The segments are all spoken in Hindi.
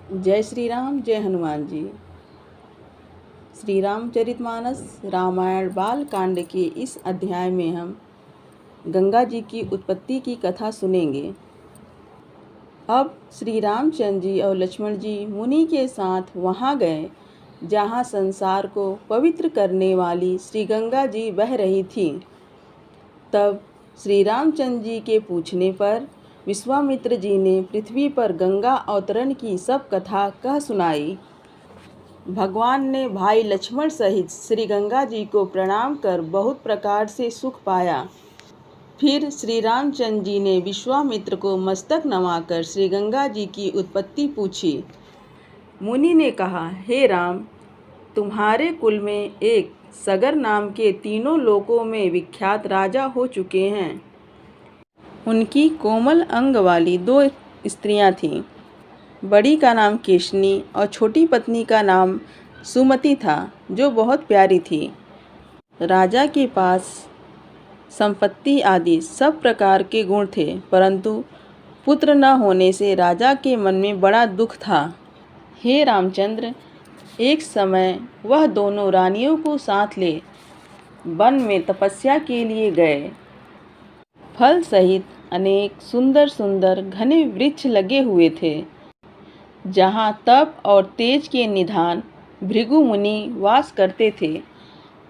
जय श्री राम, जय हनुमान जी। श्री रामचरितमानस रामायण बाल कांड के इस अध्याय में हम गंगा जी की उत्पत्ति की कथा सुनेंगे। अब श्री रामचंद्र जी और लक्ष्मण जी मुनि के साथ वहाँ गए जहाँ संसार को पवित्र करने वाली श्री गंगा जी बह रही थी। तब श्री रामचंद्र जी के पूछने पर विश्वामित्र जी ने पृथ्वी पर गंगा अवतरण की सब कथा कह सुनाई। भगवान ने भाई लक्ष्मण सहित श्री गंगा जी को प्रणाम कर बहुत प्रकार से सुख पाया। फिर श्री रामचंद्र जी ने विश्वामित्र को मस्तक नवाकर श्री गंगा जी की उत्पत्ति पूछी। मुनि ने कहा, हे राम, तुम्हारे कुल में एक सगर नाम के तीनों लोकों में विख्यात राजा हो चुके हैं। उनकी कोमल अंग वाली 2 स्त्रियां थीं। बड़ी का नाम केशनी और छोटी पत्नी का नाम सुमति था, जो बहुत प्यारी थी। राजा के पास संपत्ति आदि सब प्रकार के गुण थे, परंतु पुत्र न होने से राजा के मन में बड़ा दुख था। हे रामचंद्र, एक समय वह दोनों रानियों को साथ ले वन में तपस्या के लिए गए। फल सहित अनेक सुंदर सुंदर घने वृक्ष लगे हुए थे, जहाँ तप और तेज के निधान भृगु मुनि वास करते थे।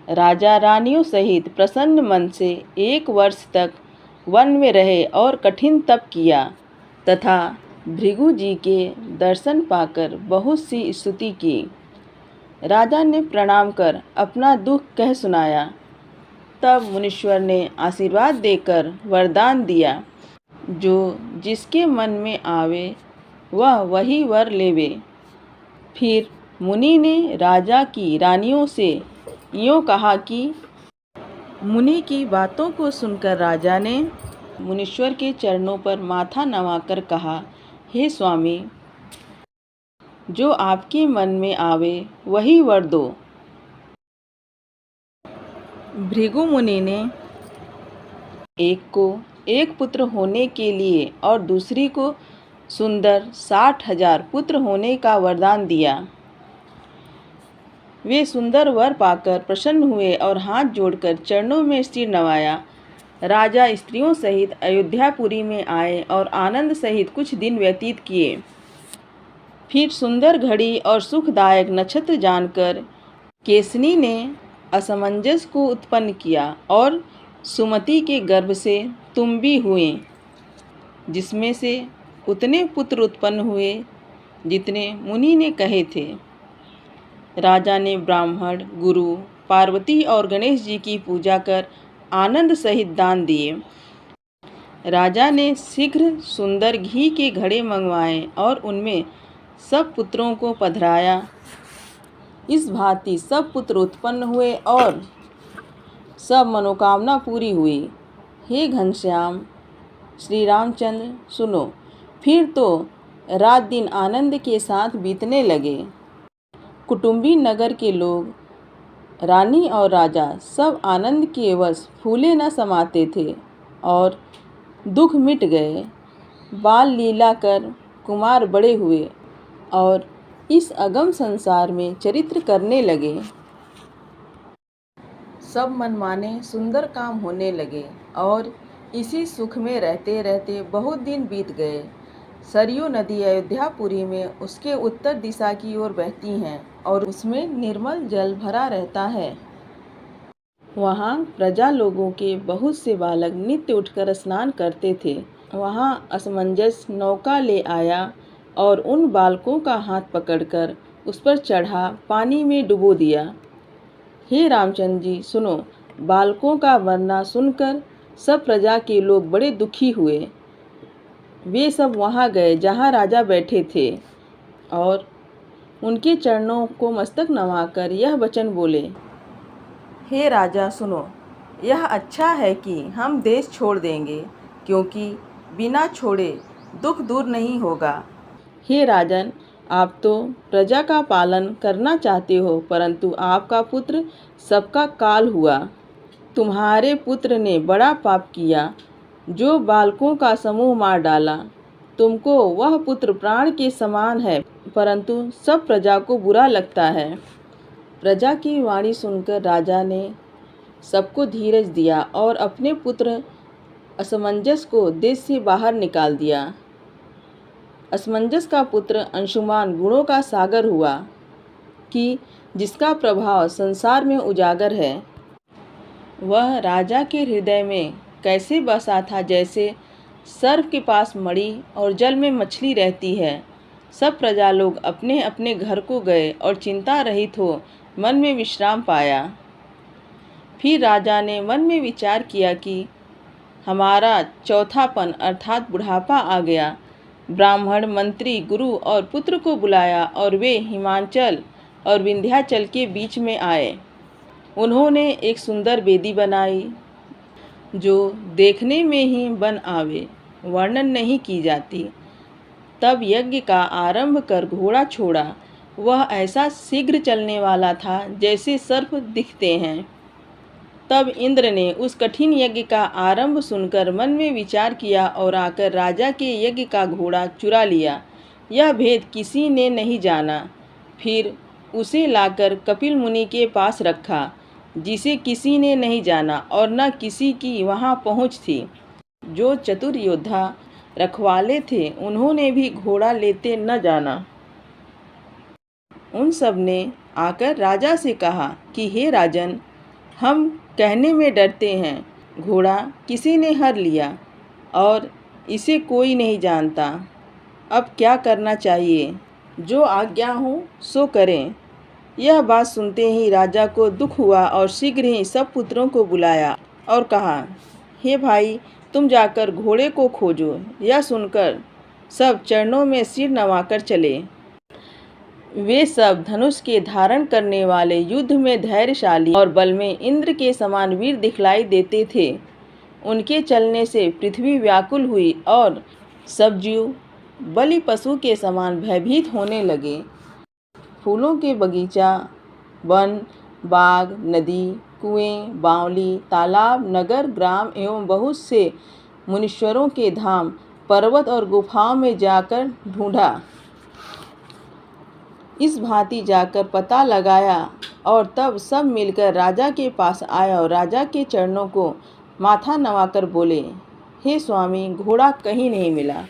राजा रानियों सहित प्रसन्न मन से 1 वर्ष तक वन में रहे और कठिन तप किया तथा भृगु जी के दर्शन पाकर बहुत सी स्तुति की। राजा ने प्रणाम कर अपना दुख कह सुनाया। तब मुनीश्वर ने आशीर्वाद देकर वरदान दिया, जो जिसके मन में आवे वह वही वर लेवे। फिर मुनि ने राजा की रानियों से यूँ कहा कि मुनि की बातों को सुनकर राजा ने मुनीश्वर के चरणों पर माथा नवाकर कहा, हे स्वामी, जो आपके मन में आवे वही वर दो। भृगु मुनि ने एक को 1 पुत्र होने के लिए और दूसरी को सुंदर 60,000 पुत्र होने का वरदान दिया। वे सुंदर वर पाकर प्रसन्न हुए और हाथ जोड़कर चरणों में सिर नवाया। राजा स्त्रियों सहित अयोध्यापुरी में आए और आनंद सहित कुछ दिन व्यतीत किए। फिर सुंदर घड़ी और सुखदायक नक्षत्र जानकर केसनी ने असमंजस को उत्पन्न किया और सुमति के गर्भ से तुम भी हुए, जिसमें से उतने पुत्र उत्पन्न हुए जितने मुनि ने कहे थे। राजा ने ब्राह्मण, गुरु, पार्वती और गणेश जी की पूजा कर आनंद सहित दान दिए। राजा ने शीघ्र सुंदर घी के घड़े मंगवाए और उनमें सब पुत्रों को पधराया। इस भांति सब पुत्र उत्पन्न हुए और सब मनोकामना पूरी हुई। हे घनश्याम, श्री रामचंद्र, सुनो। फिर तो रात दिन आनंद के साथ बीतने लगे। कुटुंबी नगर के लोग, रानी और राजा सब आनंद के वश फूले न समाते थे और दुख मिट गए। बाल लीला कर कुमार बड़े हुए और इस अगम संसार में चरित्र करने लगे। सब मनमाने सुंदर काम होने लगे और इसी सुख में रहते रहते बहुत दिन बीत गए। सरयू नदी अयोध्यापुरी में उसके उत्तर दिशा की ओर बहती हैं और उसमें निर्मल जल भरा रहता है। वहाँ प्रजा लोगों के बहुत से बालक नित्य उठकर स्नान करते थे। वहाँ असमंजस नौका ले आया और उन बालकों का हाथ पकड़कर उस पर चढ़ा पानी में डुबो दिया। हे रामचंद्र जी, सुनो। बालकों का मरना सुनकर सब प्रजा के लोग बड़े दुखी हुए। वे सब वहाँ गए जहाँ राजा बैठे थे और उनके चरणों को मस्तक नवाकर यह वचन बोले, हे राजा, सुनो। यह अच्छा है कि हम देश छोड़ देंगे, क्योंकि बिना छोड़े दुख दूर नहीं होगा। हे राजन, आप तो प्रजा का पालन करना चाहते हो, परंतु आपका पुत्र सबका काल हुआ। तुम्हारे पुत्र ने बड़ा पाप किया, जो बालकों का समूह मार डाला। तुमको वह पुत्र प्राण के समान है, परंतु सब प्रजा को बुरा लगता है। प्रजा की वाणी सुनकर राजा ने सबको धीरज दिया और अपने पुत्र असमंजस को देश से बाहर निकाल दिया। असमंजस का पुत्र अंशुमान गुणों का सागर हुआ कि जिसका प्रभाव संसार में उजागर है। वह राजा के हृदय में कैसे बसा था, जैसे सर्प के पास मणि और जल में मछली रहती है। सब प्रजा लोग अपने अपने घर को गए और चिंता रहित हो मन में विश्राम पाया। फिर राजा ने मन में विचार किया कि हमारा चौथापन अर्थात बुढ़ापा आ गया। ब्राह्मण, मंत्री, गुरु और पुत्र को बुलाया और वे हिमाचल और विंध्याचल के बीच में आए। उन्होंने एक सुंदर वेदी बनाई जो देखने में ही बन आवे, वर्णन नहीं की जाती। तब यज्ञ का आरंभ कर घोड़ा छोड़ा। वह ऐसा शीघ्र चलने वाला था जैसे सर्प दिखते हैं। तब इंद्र ने उस कठिन यज्ञ का आरंभ सुनकर मन में विचार किया और आकर राजा के यज्ञ का घोड़ा चुरा लिया। यह भेद किसी ने नहीं जाना। फिर उसे लाकर कपिल मुनि के पास रखा, जिसे किसी ने नहीं जाना और न किसी की वहाँ पहुँच थी। जो चतुर योद्धा रखवाले थे, उन्होंने भी घोड़ा लेते न जाना। उन सब ने आकर राजा से कहा कि हे राजन, हम कहने में डरते हैं, घोड़ा किसी ने हर लिया और इसे कोई नहीं जानता। अब क्या करना चाहिए? जो आज्ञा हो सो करें। यह बात सुनते ही राजा को दुख हुआ और शीघ्र ही सब पुत्रों को बुलाया और कहा, हे भाई, तुम जाकर घोड़े को खोजो। यह सुनकर सब चरणों में सिर नवाकर चले। वे सब धनुष के धारण करने वाले, युद्ध में धैर्यशाली और बल में इंद्र के समान वीर दिखलाई देते थे। उनके चलने से पृथ्वी व्याकुल हुई और सब जीव बलि पशु के समान भयभीत होने लगे। फूलों के बगीचा, वन, बाग, नदी, कुएं, बावली, तालाब, नगर, ग्राम एवं बहुत से मुनीश्वरों के धाम, पर्वत और गुफाओं में जाकर ढूंढा। इस भांति जाकर पता लगाया और तब सब मिलकर राजा के पास आए और राजा के चरणों को माथा नवाकर बोले, हे स्वामी, घोड़ा कहीं नहीं मिला।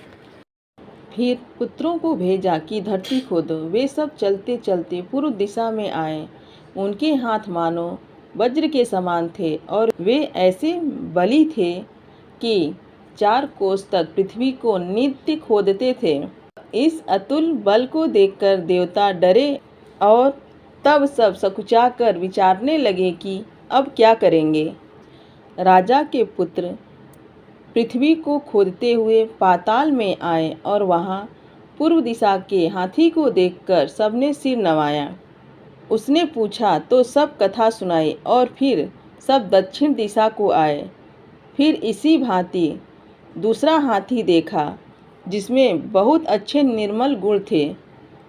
फिर पुत्रों को भेजा कि धरती खोदो। वे सब चलते चलते पूर्व दिशा में आए। उनके हाथ मानो वज्र के समान थे और वे ऐसे बली थे कि 4 कोस तक पृथ्वी को नित्य खोदते थे। इस अतुल बल को देखकर देवता डरे और तब सब सकुचाकर विचारने लगे कि अब क्या करेंगे। राजा के पुत्र पृथ्वी को खोदते हुए पाताल में आए और वहाँ पूर्व दिशा के हाथी को देखकर सबने सिर नवाया। उसने पूछा तो सब कथा सुनाई और फिर सब दक्षिण दिशा को आए। फिर इसी भांति दूसरा हाथी देखा जिसमें बहुत अच्छे निर्मल गुण थे।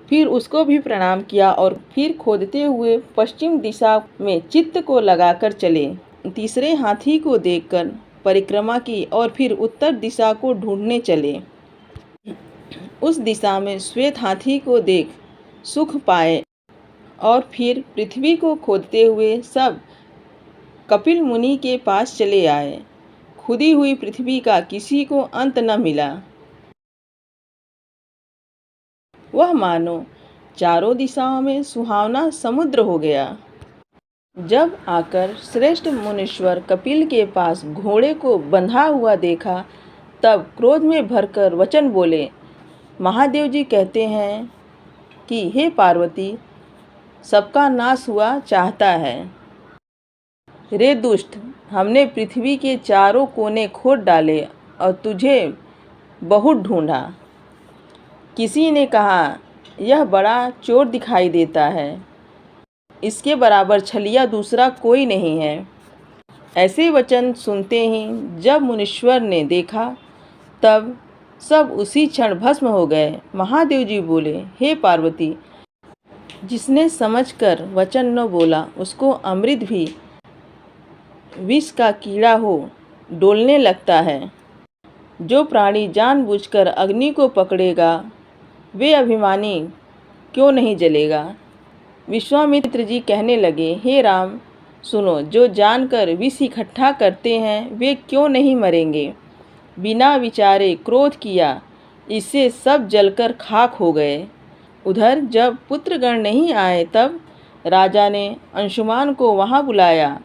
फिर उसको भी प्रणाम किया और फिर खोदते हुए पश्चिम दिशा में चित्त को लगाकर चले। तीसरे हाथी को देखकर परिक्रमा की और फिर उत्तर दिशा को ढूंढने चले। उस दिशा में श्वेत हाथी को देख सुख पाए और फिर पृथ्वी को खोदते हुए सब कपिल मुनि के पास चले आए। खुदी हुई पृथ्वी का किसी को अंत न मिला। वह मानो चारों दिशाओं में सुहावना समुद्र हो गया। जब आकर श्रेष्ठ मुनीश्वर कपिल के पास घोड़े को बंधा हुआ देखा, तब क्रोध में भरकर वचन बोले, महादेव जी कहते हैं कि हे पार्वती, सबका नाश हुआ चाहता है। रे दुष्ट, हमने पृथ्वी के चारों कोने खोद डाले और तुझे बहुत ढूंढा। किसी ने कहा, यह बड़ा चोर दिखाई देता है, इसके बराबर छलिया दूसरा कोई नहीं है। ऐसे वचन सुनते ही जब मुनीश्वर ने देखा, तब सब उसी क्षण भस्म हो गए। महादेव जी बोले, हे पार्वती, जिसने समझकर वचन न बोला, उसको अमृत भी विष का कीड़ा हो डोलने लगता है। जो प्राणी जानबूझकर अग्नि को पकड़ेगा, वे अभिमानी क्यों नहीं जलेगा। विश्वामित्र जी कहने लगे, हे राम सुनो, जो जानकर विष इकट्ठा करते हैं वे क्यों नहीं मरेंगे। बिना विचारे क्रोध किया, इससे सब जलकर खाक हो गए। उधर जब पुत्रगण नहीं आए तब राजा ने अंशुमान को वहां बुलाया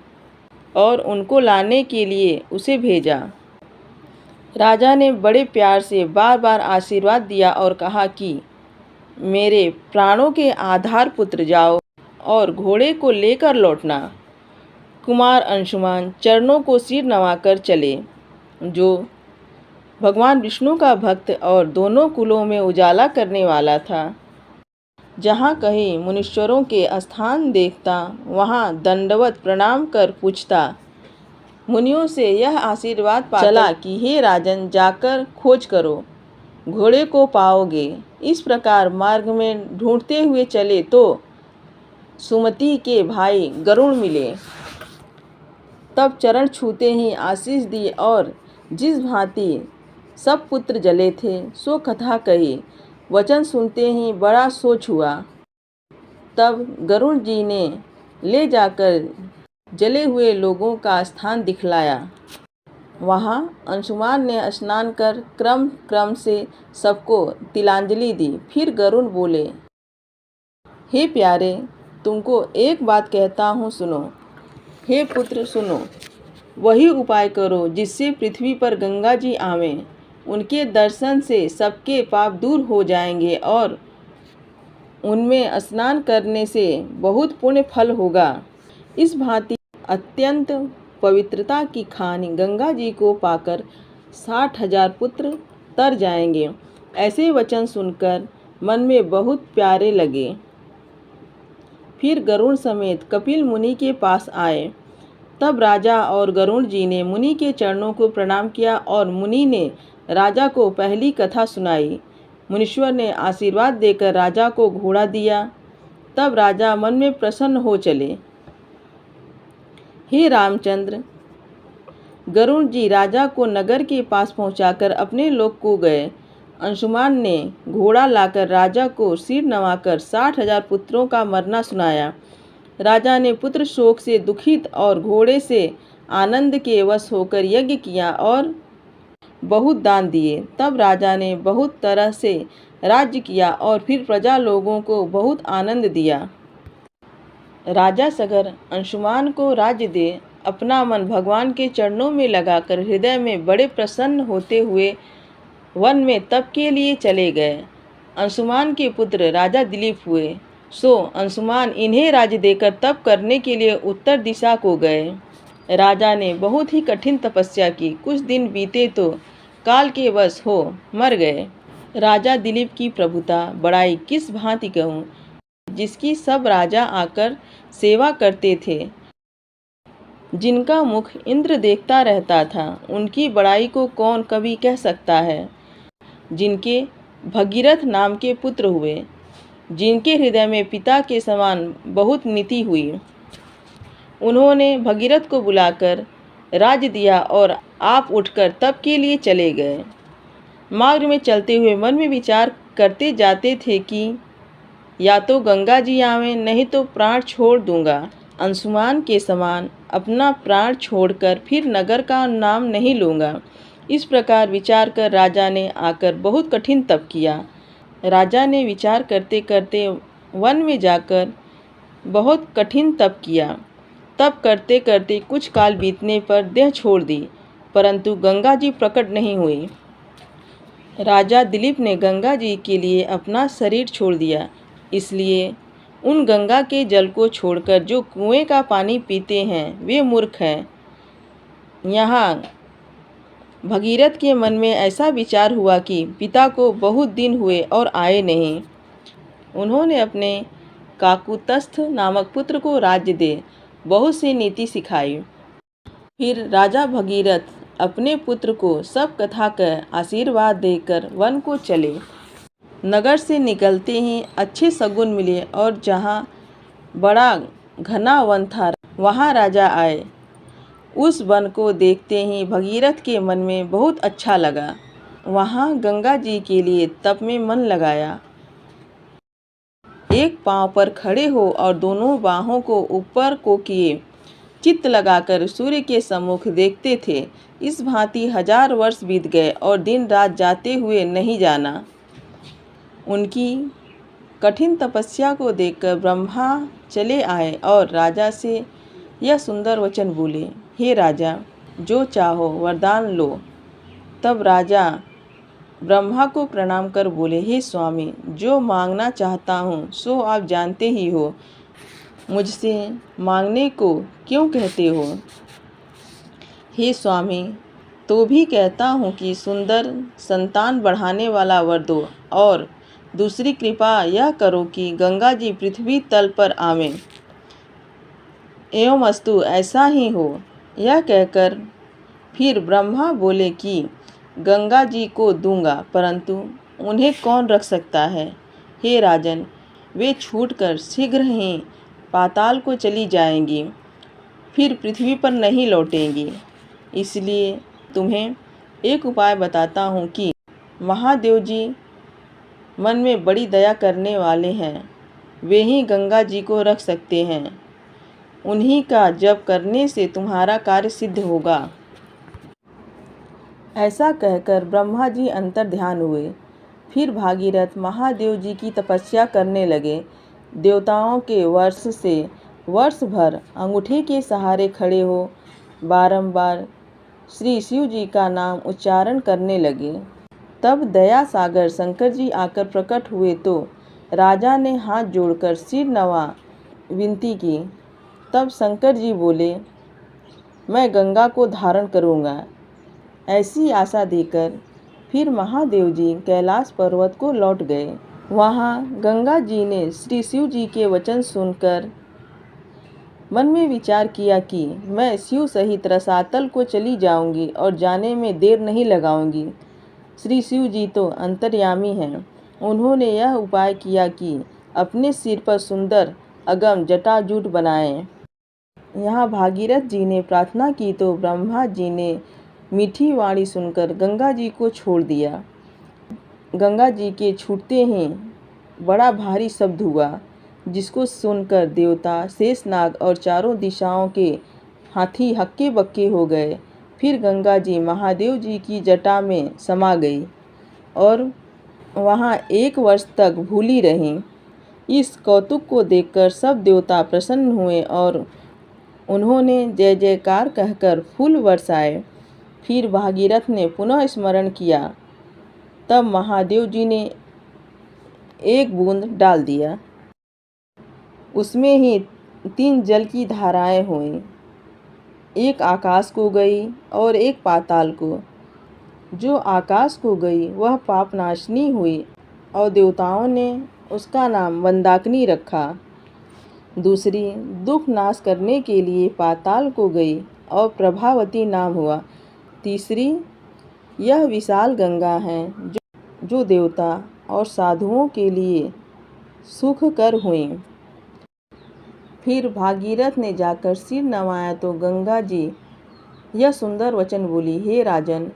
और उनको लाने के लिए उसे भेजा। राजा ने बड़े प्यार से बार बार आशीर्वाद दिया और कहा कि मेरे प्राणों के आधार पुत्र, जाओ और घोड़े को लेकर लौटना। कुमार अंशुमान चरणों को सिर नवाकर चले, जो भगवान विष्णु का भक्त और दोनों कुलों में उजाला करने वाला था। जहाँ कहीं मुनीश्वरों के स्थान देखता, वहाँ दंडवत प्रणाम कर पूछता। मुनियों से यह आशीर्वाद पाकर चला कि हे राजन, जाकर खोज करो, घोड़े को पाओगे। इस प्रकार मार्ग में ढूंढते हुए चले तो सुमति के भाई गरुण मिले। तब चरण छूते ही आशीष दी और जिस भांति सब पुत्र जले थे सो कथा कही। वचन सुनते ही बड़ा सोच हुआ। तब गरुण जी ने ले जाकर जले हुए लोगों का स्थान दिखलाया। वहाँ अंशुमान ने स्नान कर क्रम क्रम से सबको तिलांजलि दी। फिर गरुण बोले, हे प्यारे, तुमको एक बात कहता हूँ, सुनो। हे पुत्र सुनो, वही उपाय करो जिससे पृथ्वी पर गंगा जी आवें। उनके दर्शन से सबके पाप दूर हो जाएंगे और उनमें स्नान करने से बहुत पुण्य फल होगा। इस भांति अत्यंत पवित्रता की खानी गंगा जी को पाकर 60,000 पुत्र तर जाएंगे। ऐसे वचन सुनकर मन में बहुत प्यारे लगे। फिर गरुण समेत कपिल मुनि के पास आए। तब राजा और गरुण जी ने मुनि के चरणों को प्रणाम किया और मुनि ने राजा को पहली कथा सुनाई। मुनीश्वर ने आशीर्वाद देकर राजा को घोड़ा दिया। तब राजा मन में प्रसन्न हो चले। हे रामचंद्र, गरुण जी राजा को नगर के पास पहुंचाकर अपने लोक को गए। अंशुमान ने घोड़ा लाकर राजा को सिर नवाकर 60,000 पुत्रों का मरना सुनाया। राजा ने पुत्र शोक से दुखित और घोड़े से आनंद के वश होकर यज्ञ किया और बहुत दान दिए। तब राजा ने बहुत तरह से राज्य किया और फिर प्रजा लोगों को बहुत आनंद दिया। राजा सगर अंशुमान को राज्य दे अपना मन भगवान के चरणों में लगाकर हृदय में बड़े प्रसन्न होते हुए वन में तप के लिए चले गए। अंशुमान के पुत्र राजा दिलीप हुए, सो अंशुमान इन्हें राज्य देकर तप करने के लिए उत्तर दिशा को गए। राजा ने बहुत ही कठिन तपस्या की। कुछ दिन बीते तो काल के वश हो मर गए। राजा दिलीप की प्रभुता बड़ाई किस भांति कहूँ, जिसकी सब राजा आकर सेवा करते थे। जिनका मुख इंद्र देखता रहता था, उनकी बड़ाई को कौन कभी कह सकता है। जिनके भगीरथ नाम के पुत्र हुए, जिनके हृदय में पिता के समान बहुत नीति हुई। उन्होंने भगीरथ को बुलाकर राज्य दिया और आप उठकर तप के लिए चले गए। मार्ग में चलते हुए मन में विचार करते जाते थे कि या तो गंगा जी आवें, नहीं तो प्राण छोड़ दूंगा। अंशुमान के समान अपना प्राण छोड़कर फिर नगर का नाम नहीं लूँगा। इस प्रकार विचार कर राजा ने आकर बहुत कठिन तप किया। राजा ने विचार करते करते वन में जाकर बहुत कठिन तप किया। तप करते करते कुछ काल बीतने पर देह छोड़ दी, परंतु गंगा जी प्रकट नहीं हुई। राजा दिलीप ने गंगा जी के लिए अपना शरीर छोड़ दिया। इसलिए उन गंगा के जल को छोड़कर जो कुएं का पानी पीते हैं वे मूर्ख हैं। यहाँ भगीरथ के मन में ऐसा विचार हुआ कि पिता को बहुत दिन हुए और आए नहीं। उन्होंने अपने काकुत्स्थ नामक पुत्र को राज्य दे बहुत सी नीति सिखाई। फिर राजा भगीरथ अपने पुत्र को सब कथा कह आशीर्वाद देकर वन को चले। नगर से निकलते ही अच्छे शगुन मिले और जहाँ बड़ा घना वन था वहाँ राजा आए। उस वन को देखते ही भगीरथ के मन में बहुत अच्छा लगा। वहाँ गंगा जी के लिए तप में मन लगाया। एक पांव पर खड़े हो और दोनों बाहों को ऊपर को किए चित्त लगाकर सूर्य के सम्मुख देखते थे। इस भांति 1000 वर्ष बीत गए और दिन रात जाते हुए नहीं जाना। उनकी कठिन तपस्या को देखकर ब्रह्मा चले आए और राजा से यह सुंदर वचन बोले, हे राजा, जो चाहो वरदान लो। तब राजा ब्रह्मा को प्रणाम कर बोले, हे स्वामी, जो मांगना चाहता हूँ सो आप जानते ही हो, मुझसे मांगने को क्यों कहते हो। हे स्वामी, तो भी कहता हूँ कि सुंदर संतान बढ़ाने वाला वर दो, और दूसरी कृपा यह करो कि गंगा जी पृथ्वी तल पर आवें। एवं अस्तु, ऐसा ही हो। यह कहकर फिर ब्रह्मा बोले कि गंगा जी को दूंगा, परंतु उन्हें कौन रख सकता है। हे राजन, वे छूटकर शीघ्र ही पाताल को चली जाएंगी, फिर पृथ्वी पर नहीं लौटेंगी। इसलिए तुम्हें एक उपाय बताता हूँ कि महादेव जी मन में बड़ी दया करने वाले हैं, वे ही गंगा जी को रख सकते हैं। उन्हीं का जप करने से तुम्हारा कार्य सिद्ध होगा। ऐसा कहकर ब्रह्मा जी अंतर ध्यान हुए। फिर भागीरथ महादेव जी की तपस्या करने लगे। देवताओं के वर्ष से वर्ष भर अंगूठे के सहारे खड़े हो बारंबार श्री शिव जी का नाम उच्चारण करने लगे। तब दया सागर शंकर जी आकर प्रकट हुए तो राजा ने हाथ जोड़कर सिर नवा विनती की। तब शंकर जी बोले, मैं गंगा को धारण करूँगा। ऐसी आशा देकर फिर महादेव जी कैलाश पर्वत को लौट गए। वहाँ गंगा जी ने श्री शिव जी के वचन सुनकर मन में विचार किया कि मैं शिव सहित रसातल को चली जाऊंगी और जाने में देर नहीं लगाऊंगी। श्री शिव जी तो अंतर्यामी हैं। उन्होंने यह उपाय किया कि अपने सिर पर सुंदर अगम जटाजूट बनाएं। यहाँ भागीरथ जी ने प्रार्थना की तो ब्रह्मा जी ने मीठी वाणी सुनकर गंगा जी को छोड़ दिया। गंगा जी के छूटते ही बड़ा भारी शब्द हुआ, जिसको सुनकर देवता शेषनाग और चारों दिशाओं के हाथी हक्के बक्के हो गए। फिर गंगा जी महादेव जी की जटा में समा गई और वहाँ 1 वर्ष तक भूली रहीं। इस कौतुक को देखकर सब देवता प्रसन्न हुए और उन्होंने जय जयकार कहकर फूल बरसाए। फिर भागीरथ ने पुनः स्मरण किया। तब महादेव जी ने एक बूंद डाल दिया। उसमें ही 3 जल की धाराएं हुईं, एक आकाश को गई और एक पाताल को। जो आकाश को गई वह पापनाशनी हुई और देवताओं ने उसका नाम मंदाकिनी रखा। दूसरी दुख नाश करने के लिए पाताल को गई और प्रभावती नाम हुआ। तीसरी यह विशाल गंगा है जो देवता और साधुओं के लिए सुखकर हुई। फिर भागीरथ ने जाकर सिर नवाया तो गंगा जी यह सुंदर वचन बोली, हे राजन,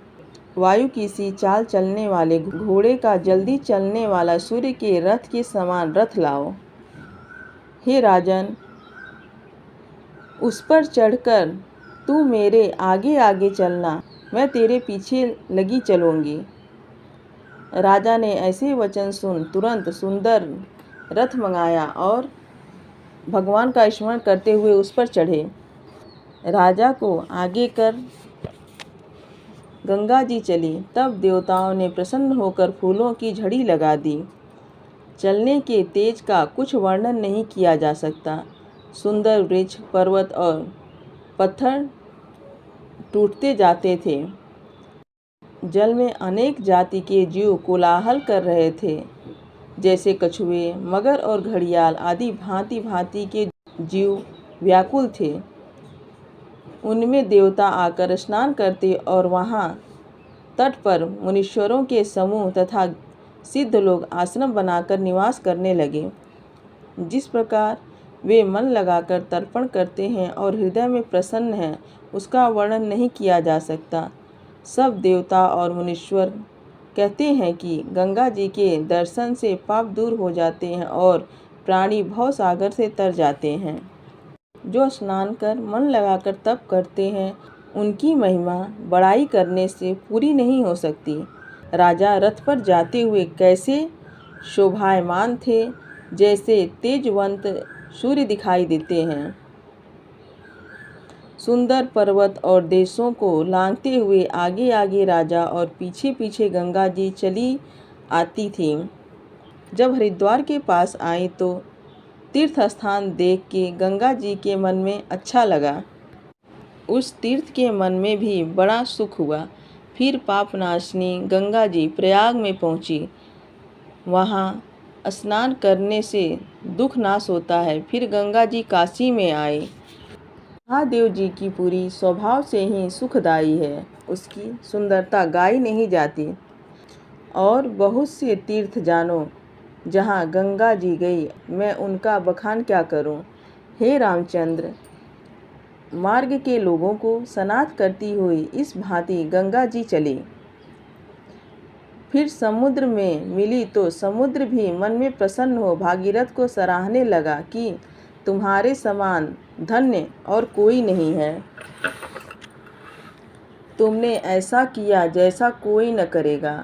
वायु की सी चाल चलने वाले घोड़े का जल्दी चलने वाला सूर्य के रथ के समान रथ लाओ। हे राजन, उस पर चढ़कर तू मेरे आगे आगे चलना, मैं तेरे पीछे लगी चलूँगी। राजा ने ऐसे वचन सुन तुरंत सुंदर रथ मंगाया और भगवान का स्मरण करते हुए उस पर चढ़े। राजा को आगे कर गंगा जी चली। तब देवताओं ने प्रसन्न होकर फूलों की झड़ी लगा दी। चलने के तेज का कुछ वर्णन नहीं किया जा सकता। सुंदर वृक्ष, पर्वत और पत्थर टूटते जाते थे। जल में अनेक जाति के जीव कोलाहल कर रहे थे, जैसे कछुए, मगर और घड़ियाल आदि भांति भांति के जीव व्याकुल थे। उनमें देवता आकर स्नान करते और वहाँ तट पर मुनीश्वरों के समूह तथा सिद्ध लोग आश्रम बनाकर निवास करने लगे। जिस प्रकार वे मन लगाकर तर्पण करते हैं और हृदय में प्रसन्न हैं, उसका वर्णन नहीं किया जा सकता। सब देवता और मुनीश्वर कहते हैं कि गंगा जी के दर्शन से पाप दूर हो जाते हैं और प्राणी भव सागर से तर जाते हैं। जो स्नान कर मन लगाकर तप करते हैं उनकी महिमा बड़ाई करने से पूरी नहीं हो सकती। राजा रथ पर जाते हुए कैसे शोभायमान थे, जैसे तेजवंत सूर्य दिखाई देते हैं। सुंदर पर्वत और देशों को लांघते हुए आगे आगे राजा और पीछे पीछे गंगा जी चली आती थीं। जब हरिद्वार के पास आई तो तीर्थ स्थान देख के गंगा जी के मन में अच्छा लगा। उस तीर्थ के मन में भी बड़ा सुख हुआ। फिर पापनाशनी गंगा जी प्रयाग में पहुंची। वहाँ स्नान करने से दुख नाश होता है। फिर गंगा जी काशी में आए। महादेव जी की पुरी स्वभाव से ही सुखदायी है। उसकी सुंदरता गाई नहीं जाती। और बहुत से तीर्थ जानो जहाँ गंगा जी गई, मैं उनका बखान क्या करूँ। हे रामचंद्र, मार्ग के लोगों को सनाथ करती हुई इस भांति गंगा जी चली। फिर समुद्र में मिली तो समुद्र भी मन में प्रसन्न हो भागीरथ को सराहने लगा कि तुम्हारे समान धन्य और कोई नहीं है। तुमने ऐसा किया जैसा कोई न करेगा।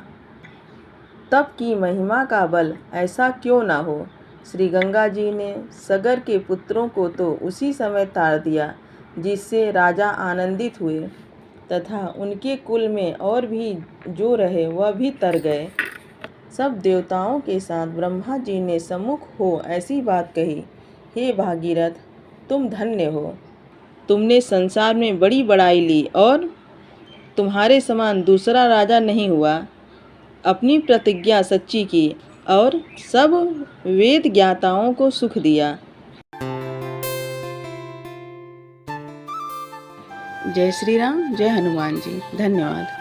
तप की महिमा का बल ऐसा क्यों ना हो। श्री गंगा जी ने सगर के पुत्रों को तो उसी समय तार दिया जिससे राजा आनंदित हुए तथा उनके कुल में और भी जो रहे वह भी तर गए। सब देवताओं के साथ ब्रह्मा जी ने सम्मुख हो ऐसी बात कही, हे भागीरथ, तुम धन्य हो। तुमने संसार में बड़ी बड़ाई ली और तुम्हारे समान दूसरा राजा नहीं हुआ। अपनी प्रतिज्ञा सच्ची की और सब वेद ज्ञाताओं को सुख दिया। जय श्री राम, जय हनुमान जी। धन्यवाद।